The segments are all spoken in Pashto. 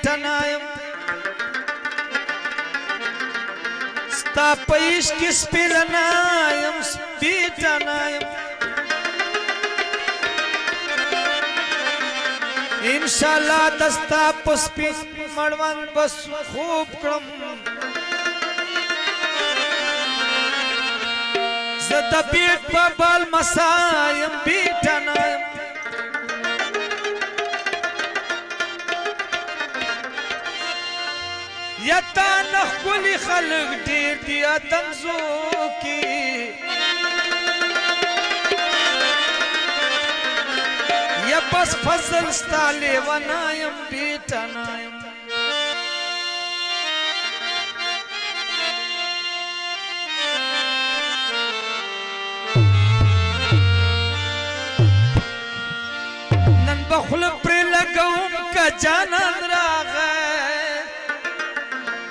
بیٹنایم ستا پیش کس پیرنایم بیٹنایم انشاءاللہ دستا پسپی مڑوان بس خوب کرم زد بیٹ ببال مسایم بیٹنایم یتا نخولی خلق دیر دیا تنزو کی یا بس فضل ستا لیونایم بیٹنایم نن بخل پر لگوم کا جانان راغے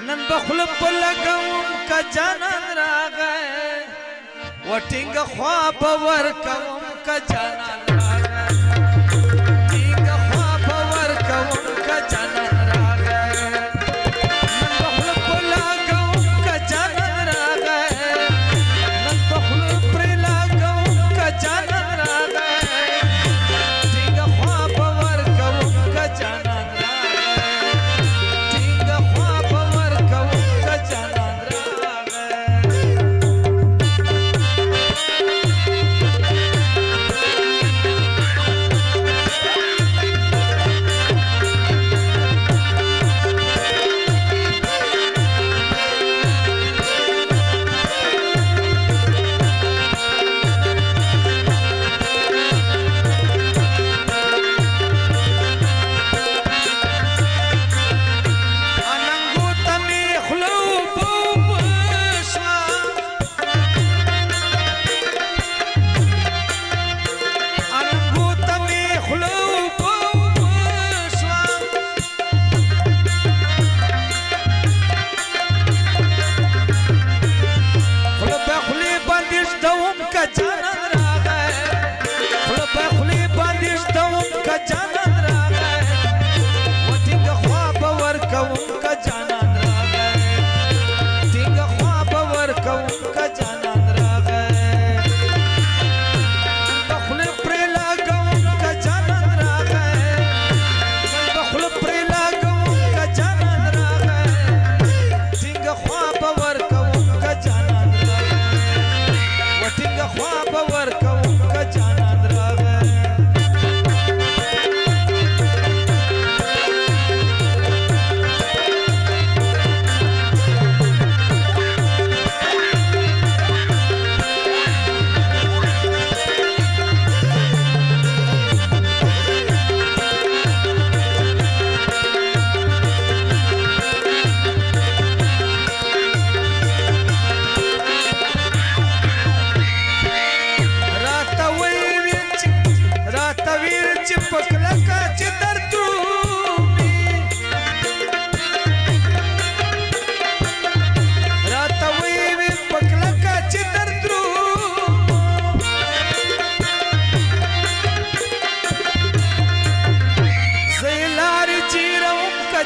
نن بخل پر لگوم کا جانان راغے وٹنگ خواب ورکوم کا جانان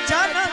जाना